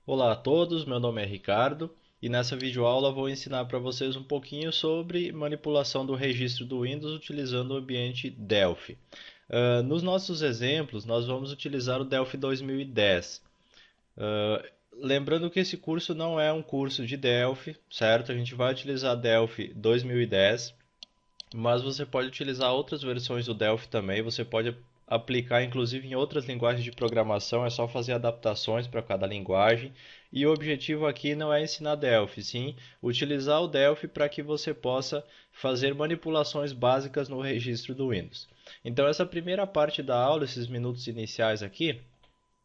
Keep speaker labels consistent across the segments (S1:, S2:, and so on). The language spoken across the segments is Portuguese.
S1: Olá a todos, meu nome é Ricardo e nessa videoaula vou ensinar para vocês um pouquinho sobre manipulação do registro do Windows utilizando o ambiente Delphi. Nos nossos exemplos, nós vamos utilizar o Delphi 2010. Lembrando que esse curso não é um curso de Delphi, certo? A gente vai utilizar Delphi 2010, mas você pode utilizar outras versões do Delphi também. Você pode aplicar inclusive em outras linguagens de programação, é só fazer adaptações para cada linguagem. E o objetivo aqui não é ensinar Delphi, sim utilizar o Delphi para que você possa fazer manipulações básicas no registro do Windows. Então essa primeira parte da aula, esses minutos iniciais aqui,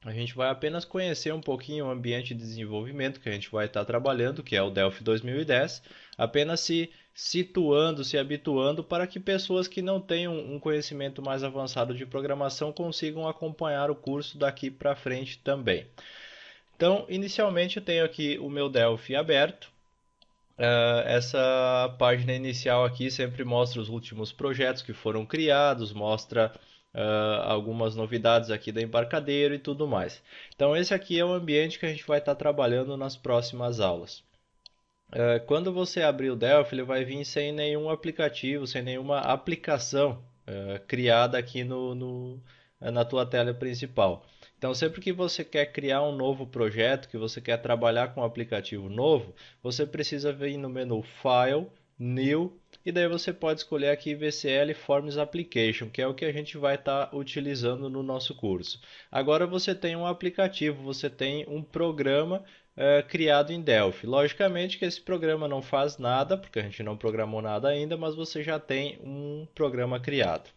S1: a gente vai apenas conhecer um pouquinho o ambiente de desenvolvimento que a gente vai estar trabalhando, que é o Delphi 2010, apenas se situando, se habituando para que pessoas que não tenham um conhecimento mais avançado de programação consigam acompanhar o curso daqui para frente também. Então, inicialmente eu tenho aqui o meu Delphi aberto. Essa página inicial aqui sempre mostra os últimos projetos que foram criados, mostra algumas novidades aqui da Embarcadero e tudo mais. Então esse aqui é o ambiente que a gente vai estar trabalhando nas próximas aulas. Quando você abrir o Delphi, ele vai vir sem nenhum aplicativo, sem nenhuma aplicação criada aqui na tua tela principal. Então, sempre que você quer criar um novo projeto, que você quer trabalhar com um aplicativo novo, você precisa vir no menu File, New, e daí você pode escolher aqui VCL Forms Application, que é o que a gente vai estar utilizando no nosso curso. Agora você tem um aplicativo, você tem um programa criado em Delphi. Logicamente que esse programa não faz nada, porque a gente não programou nada ainda, mas você já tem um programa criado.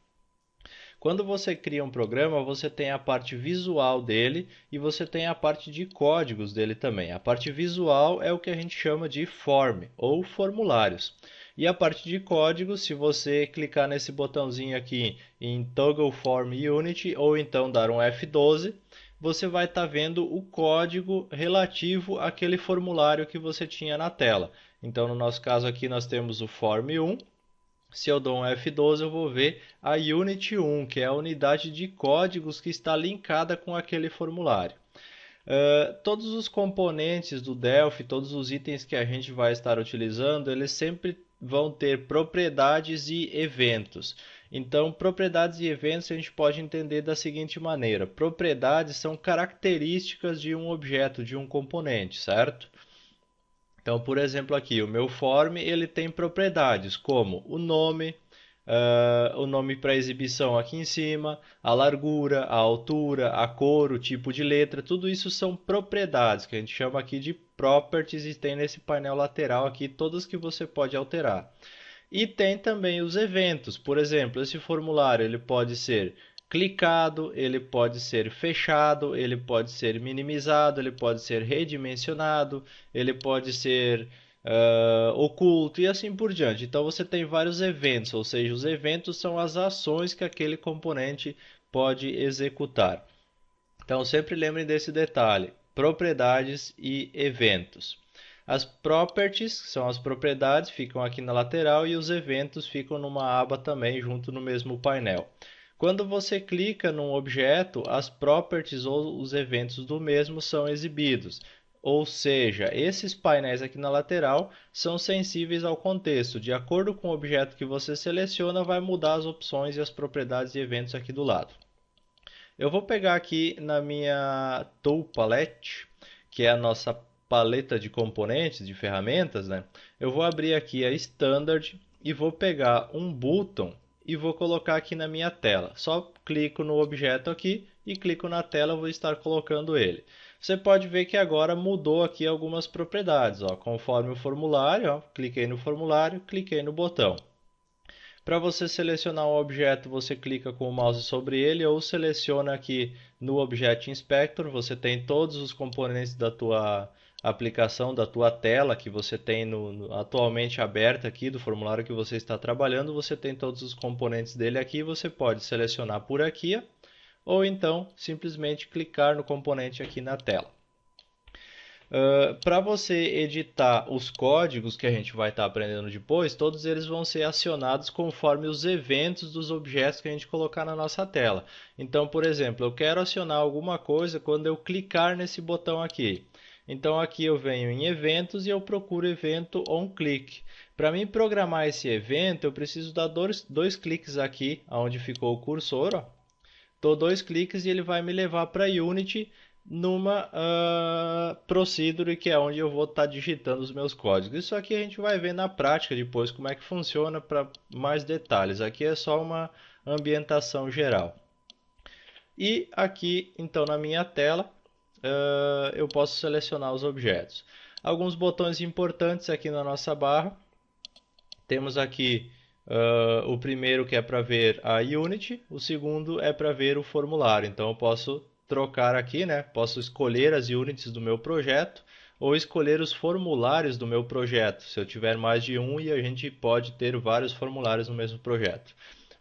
S1: Quando você cria um programa, você tem a parte visual dele e você tem a parte de códigos dele também. A parte visual é o que a gente chama de form ou formulários. E a parte de códigos, se você clicar nesse botãozinho aqui em Toggle Form Unity ou então dar um F12, você vai estar vendo o código relativo àquele formulário que você tinha na tela. Então, no nosso caso aqui, nós temos o Form 1. Se eu dou um F12, eu vou ver a Unit 1, que é a unidade de códigos que está linkada com aquele formulário. Todos os componentes do Delphi, todos os itens que a gente vai estar utilizando, eles sempre vão ter propriedades e eventos. Então, propriedades e eventos a gente pode entender da seguinte maneira: propriedades são características de um objeto, de um componente, certo? Então, por exemplo, aqui o meu form ele tem propriedades como o nome para exibição aqui em cima, a largura, a altura, a cor, o tipo de letra, tudo isso são propriedades que a gente chama aqui de properties e tem nesse painel lateral aqui todas que você pode alterar. E tem também os eventos. Por exemplo, esse formulário ele pode ser clicado, ele pode ser fechado, ele pode ser minimizado, ele pode ser redimensionado, ele pode ser oculto e assim por diante. Então você tem vários eventos, ou seja, os eventos são as ações que aquele componente pode executar. Então sempre lembrem desse detalhe: propriedades e eventos. As properties, que são as propriedades, ficam aqui na lateral e os eventos ficam numa aba também junto no mesmo painel. Quando você clica num objeto, as properties ou os eventos do mesmo são exibidos. Ou seja, esses painéis aqui na lateral são sensíveis ao contexto. De acordo com o objeto que você seleciona, vai mudar as opções e as propriedades e eventos aqui do lado. Eu vou pegar aqui na minha Tool Palette, que é a nossa paleta de componentes, de ferramentas, né? Eu vou abrir aqui a Standard e vou pegar um button e vou colocar aqui na minha tela. Só clico no objeto aqui e clico na tela, vou estar colocando ele. Você pode ver que agora mudou aqui algumas propriedades, ó, conforme o formulário, ó, cliquei no formulário, cliquei no botão. Para você selecionar um objeto, você clica com o mouse sobre ele ou seleciona aqui no Object Inspector. Você tem todos os componentes da tua aplicação, da tua tela que você tem atualmente aberta aqui do formulário que você está trabalhando. Você tem todos os componentes dele aqui. Você pode selecionar por aqui ou então simplesmente clicar no componente aqui na tela. Para você editar os códigos que a gente vai estar aprendendo depois, todos eles vão ser acionados conforme os eventos dos objetos que a gente colocar na nossa tela. Então, por exemplo, eu quero acionar alguma coisa quando eu clicar nesse botão aqui. Então aqui eu venho em eventos e eu procuro evento onClick. Para mim programar esse evento, eu preciso dar dois cliques aqui, onde ficou o cursor, ó. Dou dois cliques e ele vai me levar para Unity numa procedure, que é onde eu vou estar digitando os meus códigos. Isso aqui a gente vai ver na prática depois como é que funciona para mais detalhes. Aqui é só uma ambientação geral. E aqui, então, na minha tela, eu posso selecionar os objetos. Alguns botões importantes aqui na nossa barra. Temos aqui o primeiro, que é para ver a Unity, o segundo é para ver o formulário. Então eu posso trocar aqui, né? Posso escolher as Unities do meu projeto ou escolher os formulários do meu projeto, se eu tiver mais de um, e a gente pode ter vários formulários no mesmo projeto.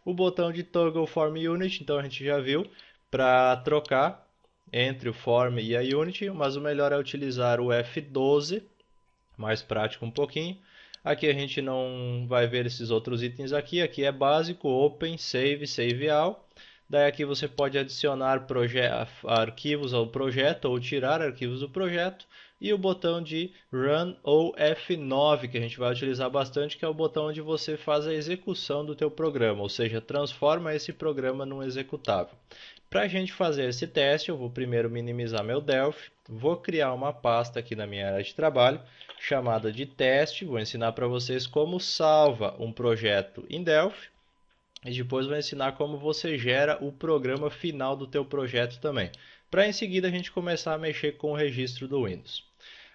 S1: O botão de Toggle Form Unit, então a gente já viu, para trocar entre o Form e a Unity, mas o melhor é utilizar o F12, mais prático um pouquinho. Aqui a gente não vai ver esses outros itens aqui. Aqui é básico, Open, Save, Save All. Daí aqui você pode adicionar arquivos ao projeto ou tirar arquivos do projeto. E o botão de Run ou F9, que a gente vai utilizar bastante, que é o botão onde você faz a execução do teu programa, ou seja, transforma esse programa num executável. Para a gente fazer esse teste, eu vou primeiro minimizar meu Delphi, vou criar uma pasta aqui na minha área de trabalho, chamada de teste. Vou ensinar para vocês como salva um projeto em Delphi e depois vou ensinar como você gera o programa final do teu projeto também, para em seguida a gente começar a mexer com o registro do Windows.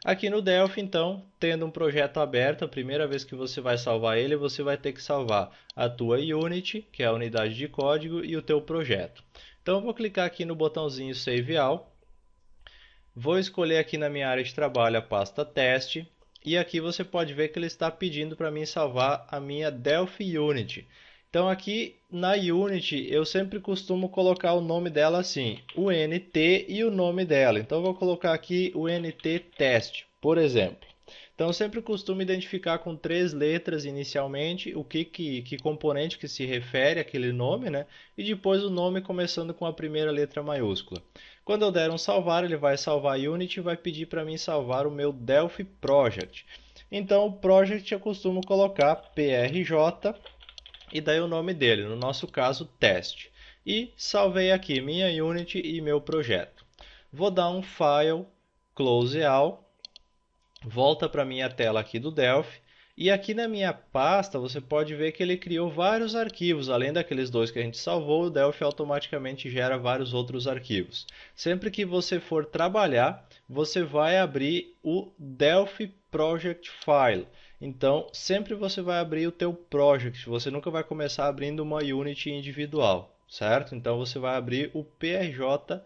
S1: Aqui no Delphi, então, tendo um projeto aberto, a primeira vez que você vai salvar ele, você vai ter que salvar a tua Unity, que é a unidade de código, e o teu projeto. Então eu vou clicar aqui no botãozinho Save All, vou escolher aqui na minha área de trabalho a pasta teste, e aqui você pode ver que ele está pedindo para mim salvar a minha Delphi Unity. Então aqui na Unity eu sempre costumo colocar o nome dela assim, UNT e o nome dela. Então eu vou colocar aqui UNT Test, por exemplo. Então eu sempre costumo identificar com 3 letras inicialmente o que componente que se refere àquele nome, né? E depois o nome começando com a primeira letra maiúscula. Quando eu der um salvar, ele vai salvar a Unity e vai pedir para mim salvar o meu Delphi Project. Então o Project eu costumo colocar PRJ e daí o nome dele, no nosso caso teste. E salvei aqui minha Unity e meu projeto. Vou dar um File, Close All, volta para minha tela aqui do Delphi. E aqui na minha pasta você pode ver que ele criou vários arquivos, além daqueles dois que a gente salvou, o Delphi automaticamente gera vários outros arquivos. Sempre que você for trabalhar, você vai abrir o Delphi Project File. Então, sempre você vai abrir o teu project, você nunca vai começar abrindo uma Unity individual, certo? Então você vai abrir o PRJ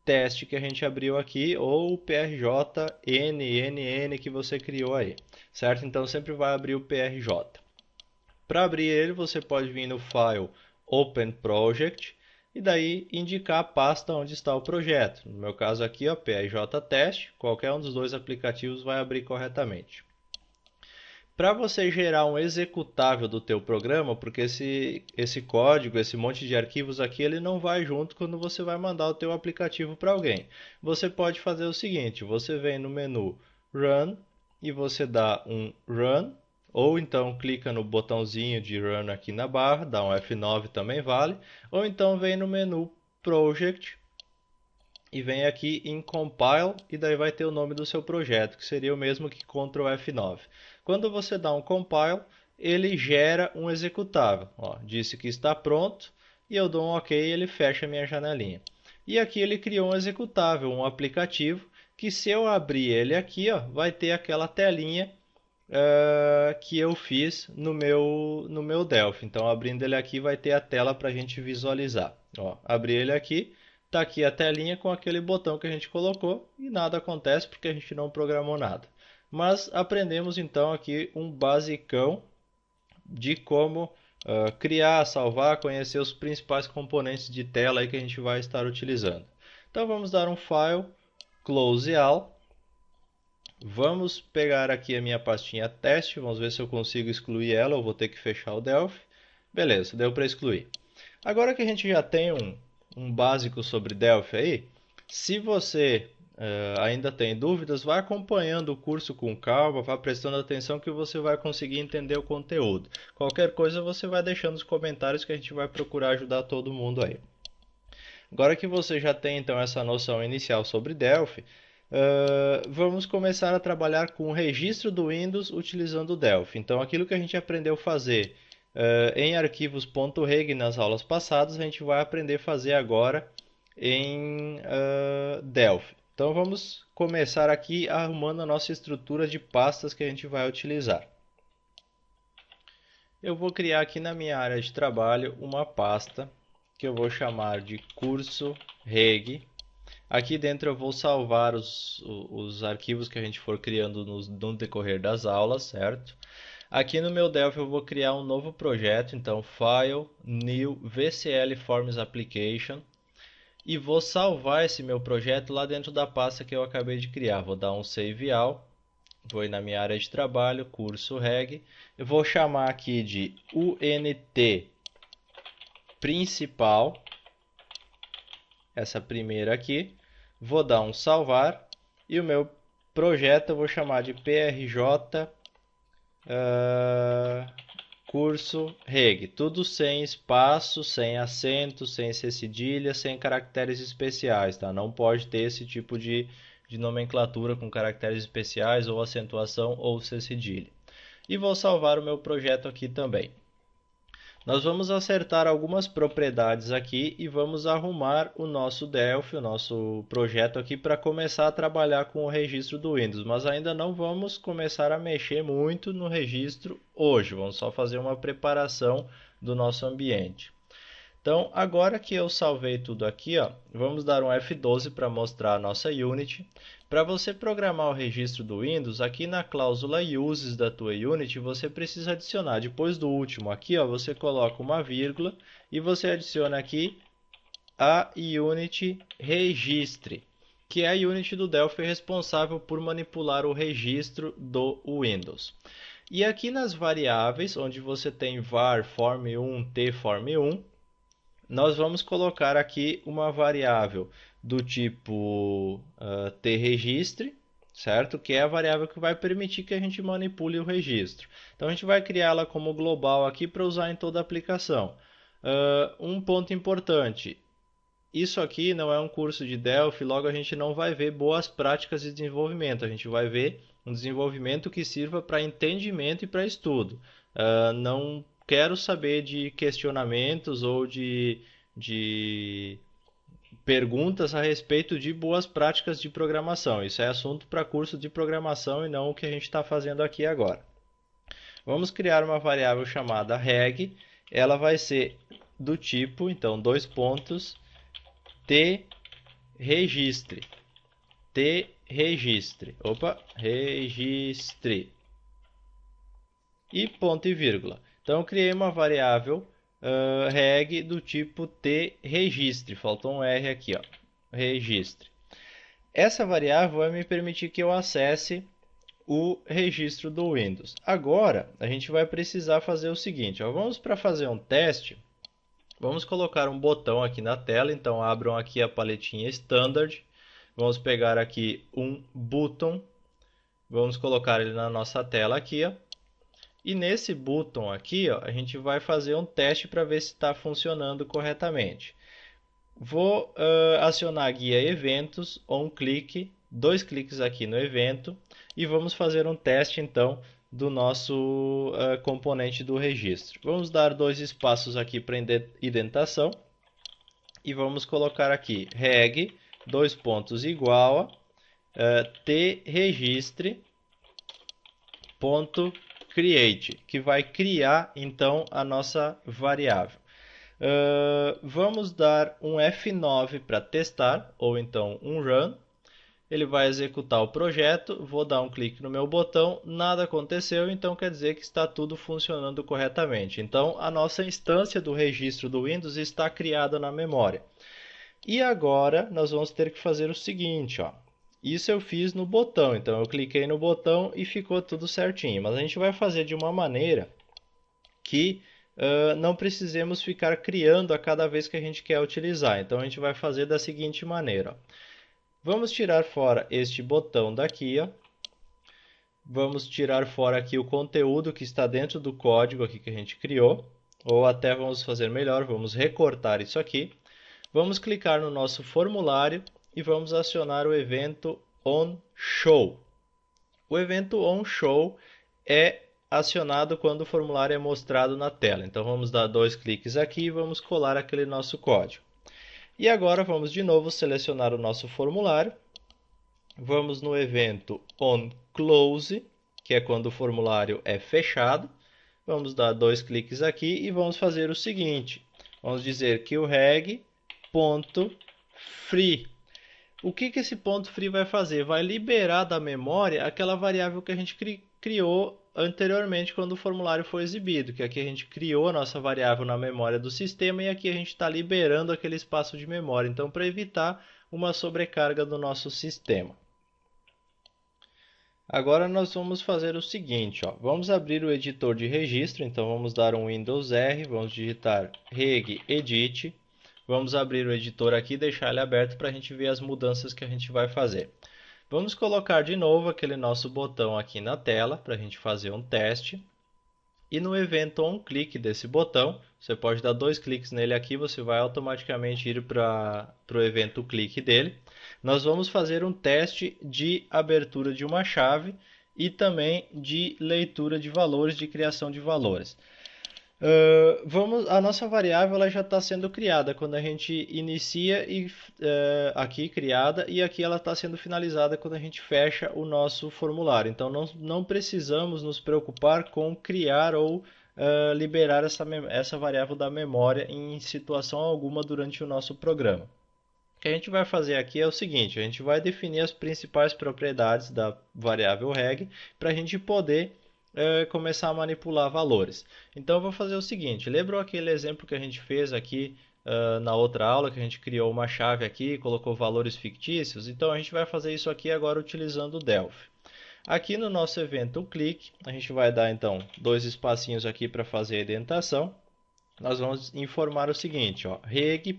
S1: teste que a gente abriu aqui, ou o PRJ NNN que você criou aí, certo? Então sempre vai abrir o PRJ. Para abrir ele, você pode vir no File Open Project e daí indicar a pasta onde está o projeto. No meu caso aqui, ó, PRJ Teste, qualquer um dos dois aplicativos vai abrir corretamente. Para você gerar um executável do teu programa, porque esse código, esse monte de arquivos aqui, ele não vai junto quando você vai mandar o teu aplicativo para alguém. Você pode fazer o seguinte, você vem no menu Run e você dá um Run, ou então clica no botãozinho de Run aqui na barra, dá um F9 também vale, ou então vem no menu Project e vem aqui em Compile e daí vai ter o nome do seu projeto, que seria o mesmo que Ctrl F9. Quando você dá um Compile, ele gera um executável. Ó, disse que está pronto e eu dou um OK e ele fecha a minha janelinha. E aqui ele criou um executável, um aplicativo, que se eu abrir ele aqui, ó, vai ter aquela telinha que eu fiz no meu Delphi. Então, abrindo ele aqui, vai ter a tela para a gente visualizar. Ó, abri ele aqui. Está aqui a telinha com aquele botão que a gente colocou e nada acontece porque a gente não programou nada. Mas aprendemos então aqui um basicão de como criar, salvar, conhecer os principais componentes de tela aí que a gente vai estar utilizando. Então vamos dar um File, Close All. Vamos pegar aqui a minha pastinha teste, vamos ver se eu consigo excluir ela, ou vou ter que fechar o Delphi. Beleza, deu para excluir. Agora que a gente já tem um básico sobre Delphi aí, se você ainda tem dúvidas, vá acompanhando o curso com calma, vá prestando atenção que você vai conseguir entender o conteúdo. Qualquer coisa você vai deixando nos comentários que a gente vai procurar ajudar todo mundo aí. Agora que você já tem então essa noção inicial sobre Delphi, vamos começar a trabalhar com o registro do Windows utilizando o Delphi. Então, aquilo que a gente aprendeu a fazer em arquivos.reg nas aulas passadas, a gente vai aprender a fazer agora em Delphi. Então, vamos começar aqui arrumando a nossa estrutura de pastas que a gente vai utilizar. Eu vou criar aqui na minha área de trabalho uma pasta que eu vou chamar de curso reg. Aqui dentro eu vou salvar os arquivos que a gente for criando no decorrer das aulas, certo? Aqui no meu Delphi eu vou criar um novo projeto, então File, New, VCL Forms Application. E vou salvar esse meu projeto lá dentro da pasta que eu acabei de criar. Vou dar um Save All, vou ir na minha área de trabalho, curso reg. Eu vou chamar aqui de UNT principal, essa primeira aqui, vou dar um salvar e o meu projeto eu vou chamar de PRJ curso reg, tudo sem espaço, sem acento, sem C cedilha, sem caracteres especiais, tá? Não pode ter esse tipo de nomenclatura com caracteres especiais ou acentuação ou C cedilha. E vou salvar o meu projeto aqui também. Nós vamos acertar algumas propriedades aqui e vamos arrumar o nosso Delphi, o nosso projeto aqui para começar a trabalhar com o registro do Windows. Mas ainda não vamos começar a mexer muito no registro hoje, vamos só fazer uma preparação do nosso ambiente. Então, agora que eu salvei tudo aqui, ó, vamos dar um F12 para mostrar a nossa Unity. Para você programar o registro do Windows, aqui na cláusula Uses da tua Unity, você precisa adicionar, depois do último aqui, ó, você coloca uma vírgula e você adiciona aqui a Unity Registre, que é a Unity do Delphi responsável por manipular o registro do Windows. E aqui nas variáveis, onde você tem var form1, t form1, nós vamos colocar aqui uma variável do tipo tRegistre, certo? Que é a variável que vai permitir que a gente manipule o registro. Então a gente vai criá-la como global aqui para usar em toda a aplicação. Um ponto importante, isso aqui não é um curso de Delphi, logo a gente não vai ver boas práticas de desenvolvimento, a gente vai ver um desenvolvimento que sirva para entendimento e para estudo. Não quero saber de questionamentos ou de perguntas a respeito de boas práticas de programação. Isso é assunto para curso de programação e não o que a gente está fazendo aqui agora. Vamos criar uma variável chamada reg. Ela vai ser do tipo, então, dois pontos, tRegistre. TRegistre. Opa, registre. E ponto e vírgula. Então, eu criei uma variável reg do tipo tRegistre. Faltou um R aqui, ó. Registre. Essa variável vai me permitir que eu acesse o registro do Windows. Agora, a gente vai precisar fazer o seguinte. Ó, vamos para fazer um teste. Vamos colocar um botão aqui na tela. Então, abram aqui a paletinha Standard. Vamos pegar aqui um button. Vamos colocar ele na nossa tela aqui, ó. E nesse botão aqui, ó, a gente vai fazer um teste para ver se está funcionando corretamente. Vou acionar a guia eventos, clique, dois cliques aqui no evento e vamos fazer um teste então do nosso componente do registro. Vamos dar dois espaços aqui para indentação e vamos colocar aqui reg, dois pontos igual a tRegistre ponto create, que vai criar então a nossa variável. Vamos dar um F9 para testar, ou então um run. Ele vai executar o projeto, vou dar um clique no meu botão, nada aconteceu, então quer dizer que está tudo funcionando corretamente. Então a nossa instância do registro do Windows está criada na memória. E agora nós vamos ter que fazer o seguinte, ó. Isso eu fiz no botão, então eu cliquei no botão e ficou tudo certinho. Mas a gente vai fazer de uma maneira que não precisemos ficar criando a cada vez que a gente quer utilizar. Então a gente vai fazer da seguinte maneira. Ó. Vamos tirar fora este botão daqui, ó. Vamos tirar fora aqui o conteúdo que está dentro do código aqui que a gente criou. Ou até vamos fazer melhor, vamos recortar isso aqui. Vamos clicar no nosso formulário e vamos acionar o evento onShow. O evento onShow é acionado quando o formulário é mostrado na tela. Então vamos dar 2 cliques aqui e vamos colar aquele nosso código. E agora vamos de novo selecionar o nosso formulário. Vamos no evento onClose, que é quando o formulário é fechado. Vamos dar 2 cliques aqui e vamos fazer o seguinte. Vamos dizer que o reg.free. O que esse ponto free vai fazer? Vai liberar da memória aquela variável que a gente criou anteriormente quando o formulário foi exibido, que aqui a gente criou a nossa variável na memória do sistema e aqui a gente está liberando aquele espaço de memória. Então, para evitar uma sobrecarga do nosso sistema. Agora nós vamos fazer o seguinte, ó. Vamos abrir o editor de registro, então vamos dar um Windows R, vamos digitar regedit. Vamos abrir o editor aqui e deixar ele aberto para a gente ver as mudanças que a gente vai fazer. Vamos colocar de novo aquele nosso botão aqui na tela para a gente fazer um teste. E no evento onClick desse botão, você pode dar 2 cliques nele aqui, você vai automaticamente ir para o evento clique dele. Nós vamos fazer um teste de abertura de uma chave e também de leitura de valores, de criação de valores. A nossa variável ela já está sendo criada quando a gente inicia aqui criada e aqui ela está sendo finalizada quando a gente fecha o nosso formulário. Então não precisamos nos preocupar com criar ou liberar essa variável da memória em situação alguma durante o nosso programa. O que a gente vai fazer aqui é o seguinte, a gente vai definir as principais propriedades da variável reg para a gente poder começar a manipular valores. Então eu vou fazer o seguinte, lembrou aquele exemplo que a gente fez aqui na outra aula, que a gente criou uma chave aqui, colocou valores fictícios? Então a gente vai fazer isso aqui agora utilizando o Delphi. Aqui no nosso evento click, a gente vai dar então 2 espacinhos aqui para fazer a indentação. Nós vamos informar o seguinte, ó, reg.rootkey,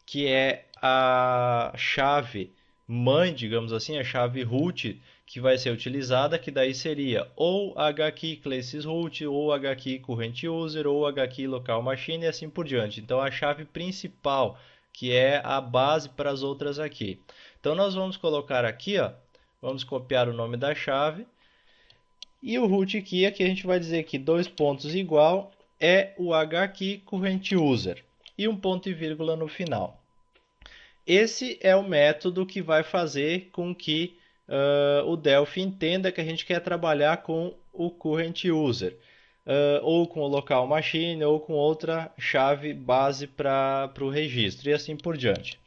S1: que é a chave mãe, digamos assim, a chave root que vai ser utilizada, que daí seria ou hkey classes root, ou hkey current user, ou hkey local machine e assim por diante. Então a chave principal, que é a base para as outras aqui. Então nós vamos colocar aqui, ó, vamos copiar o nome da chave e o root key aqui a gente vai dizer que 2 pontos igual é o hkey current user e um ponto e vírgula no final. Esse é o método que vai fazer com que o Delphi entenda que a gente quer trabalhar com o current user, ou com o local machine, ou com outra chave base para o registro, e assim por diante.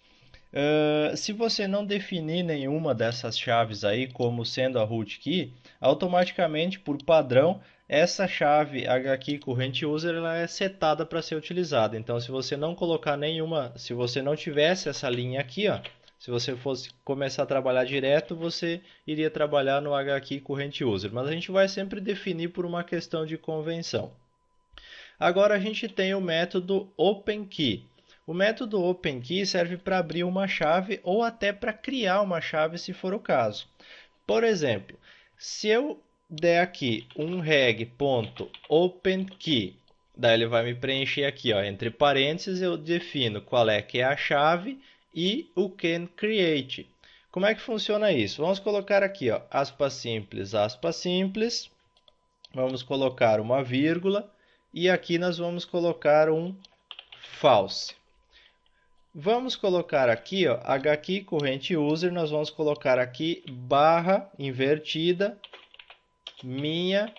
S1: Se você não definir nenhuma dessas chaves aí como sendo a root key, automaticamente, por padrão, essa chave hkey current user ela é setada para ser utilizada. Então, se você não colocar nenhuma, se você não tivesse essa linha aqui, ó, se você fosse começar a trabalhar direto, você iria trabalhar no hkey current user. Mas a gente vai sempre definir por uma questão de convenção. Agora a gente tem o método openKey. O método openKey serve para abrir uma chave ou até para criar uma chave, se for o caso. Por exemplo, se eu der aqui um reg.openKey, daí ele vai me preencher aqui, ó, entre parênteses eu defino qual é que é a chave e o can create. Como é que funciona isso? Vamos colocar aqui, ó, aspas simples, vamos colocar uma vírgula e aqui nós vamos colocar um false. Vamos colocar aqui, ó, hkey current user, nós vamos colocar aqui barra invertida minha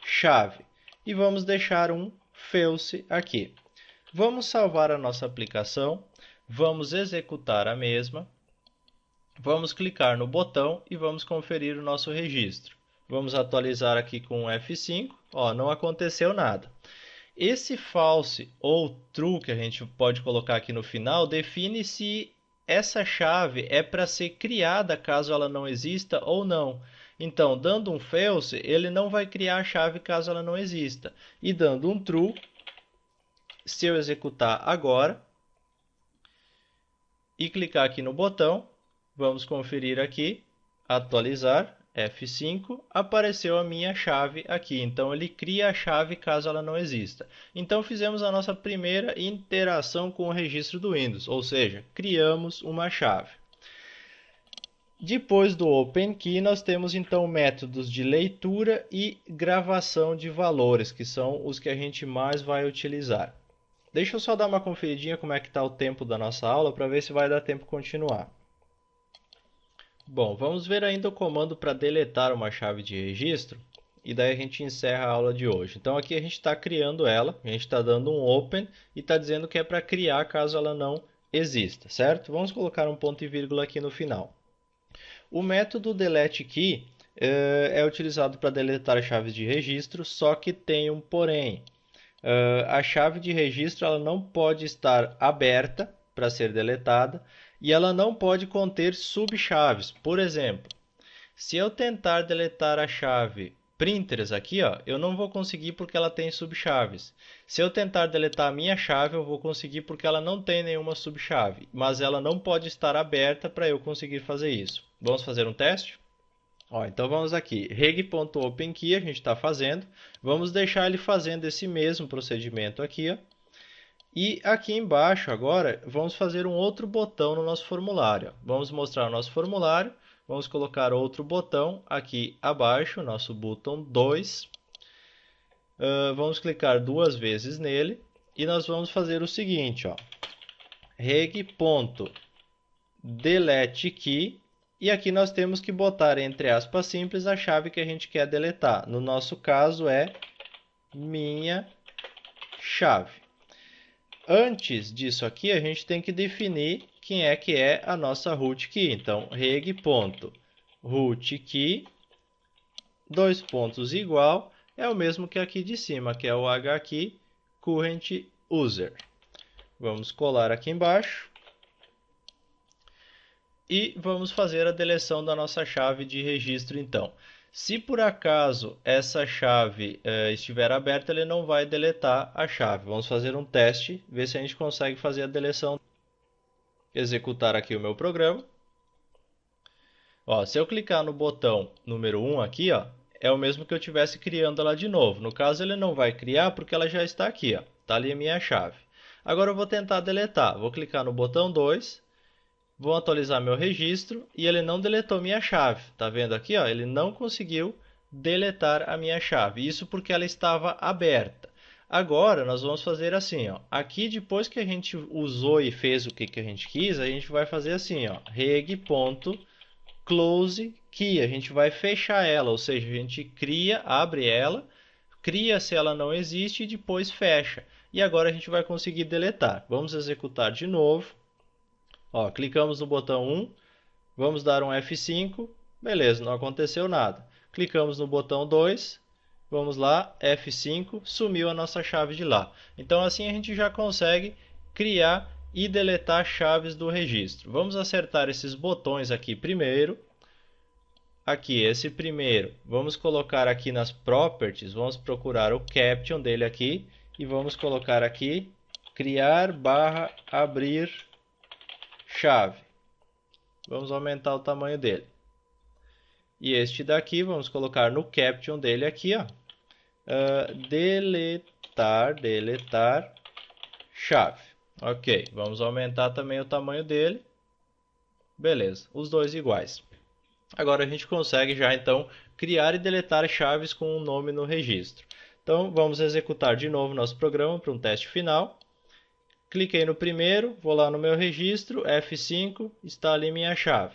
S1: chave e vamos deixar um false aqui. Vamos salvar a nossa aplicação, vamos executar a mesma, vamos clicar no botão e vamos conferir o nosso registro. Vamos atualizar aqui com F5, ó, não aconteceu nada. Esse false ou true que a gente pode colocar aqui no final define se essa chave é para ser criada caso ela não exista ou não. Então, dando um false, ele não vai criar a chave caso ela não exista. E dando um true, se eu executar agora, e clicar aqui no botão. Vamos conferir aqui, atualizar, F5, apareceu a minha chave aqui. Então, ele cria a chave caso ela não exista. Então, fizemos a nossa primeira interação com o registro do Windows, ou seja, criamos uma chave. Depois do OpenKey, nós temos então métodos de leitura e gravação de valores, que são os que a gente mais vai utilizar. Deixa eu só dar uma conferidinha como é que está o tempo da nossa aula para ver se vai dar tempo de continuar. Bom, vamos ver ainda o comando para deletar uma chave de registro e daí a gente encerra a aula de hoje. Então aqui a gente está criando ela, a gente está dando um open e está dizendo que é para criar caso ela não exista, certo? Vamos colocar um ponto e vírgula aqui no final. O método deleteKey é utilizado para deletar chaves de registro, só que tem um porém. A chave de registro ela não pode estar aberta para ser deletada e ela não pode conter subchaves. Por exemplo, se eu tentar deletar a chave printers aqui, ó, eu não vou conseguir porque ela tem subchaves. Se eu tentar deletar a minha chave, eu vou conseguir porque ela não tem nenhuma subchave, mas ela não pode estar aberta para eu conseguir fazer isso. Vamos fazer um teste? Ó, então vamos aqui, reg.openkey a gente está fazendo, vamos deixar ele fazendo esse mesmo procedimento aqui, ó. E aqui embaixo agora vamos fazer um outro botão no nosso formulário. Vamos mostrar o nosso formulário, vamos colocar outro botão aqui abaixo, nosso botão 2. Vamos clicar duas vezes nele e nós vamos fazer o seguinte, ó, reg.deleteKey. E aqui nós temos que botar entre aspas simples a chave que a gente quer deletar. No nosso caso é minha chave. Antes disso aqui, a gente tem que definir quem é que é a nossa root key. Então, reg.rootkey, dois pontos igual, é o mesmo que aqui de cima, que é o hkey current user. Vamos colar aqui embaixo. E vamos fazer a deleção da nossa chave de registro então. Se por acaso essa chave estiver aberta, ele não vai deletar a chave. Vamos fazer um teste, ver se a gente consegue fazer a deleção. Executar aqui o meu programa. Ó, se eu clicar no botão número 1 aqui, ó, é o mesmo que eu estivesse criando ela de novo. No caso, ele não vai criar porque ela já está aqui. Está ali a minha chave. Agora eu vou tentar deletar. Vou clicar no botão 2. Vou atualizar meu registro e ele não deletou minha chave. Tá vendo aqui, ó? Ele não conseguiu deletar a minha chave. Isso porque ela estava aberta. Agora nós vamos fazer assim, ó. Aqui depois que a gente usou e fez o que a gente quis, a gente vai fazer assim, ó, reg.closeKey. A gente vai fechar ela, ou seja, a gente cria, abre ela, cria se ela não existe e depois fecha. E agora a gente vai conseguir deletar. Vamos executar de novo. Ó, clicamos no botão 1, vamos dar um F5, beleza, não aconteceu nada. Clicamos no botão 2, vamos lá, F5, sumiu a nossa chave de lá. Então assim a gente já consegue criar e deletar chaves do registro. Vamos acertar esses botões aqui primeiro. Aqui, esse primeiro, vamos colocar aqui nas Properties, vamos procurar o Caption dele aqui e vamos colocar aqui, criar/abrir chave. Vamos aumentar o tamanho dele. E este daqui, vamos colocar no caption dele aqui, ó. Deletar chave. Ok, vamos aumentar também o tamanho dele. Beleza, os dois iguais. Agora a gente consegue já então criar e deletar chaves com um nome no registro. Então vamos executar de novo nosso programa para um teste final. Cliquei no primeiro, vou lá no meu registro, F5, está ali minha chave.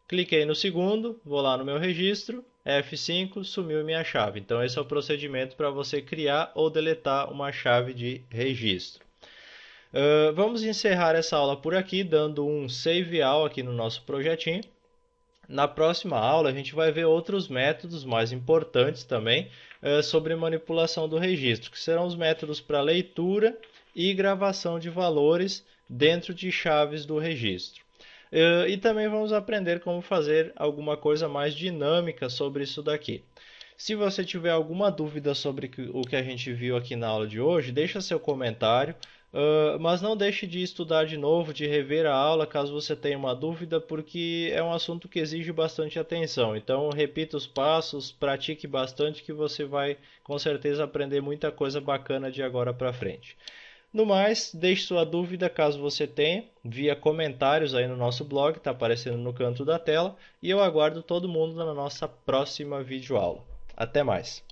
S1: Cliquei no segundo, vou lá no meu registro, F5, sumiu minha chave. Então esse é o procedimento para você criar ou deletar uma chave de registro. Vamos encerrar essa aula por aqui, dando um save all aqui no nosso projetinho. Na próxima aula a gente vai ver outros métodos mais importantes também sobre manipulação do registro, que serão os métodos para leitura e gravação de valores dentro de chaves do registro. E também vamos aprender como fazer alguma coisa mais dinâmica sobre isso daqui. Se você tiver alguma dúvida sobre o que a gente viu aqui na aula de hoje, deixa seu comentário. Mas não deixe de estudar de novo, de rever a aula caso você tenha uma dúvida, porque é um assunto que exige bastante atenção. Então, repita os passos, pratique bastante, que você vai com certeza aprender muita coisa bacana de agora para frente. No mais, deixe sua dúvida caso você tenha, via comentários aí no nosso blog, está aparecendo no canto da tela, e eu aguardo todo mundo na nossa próxima videoaula. Até mais!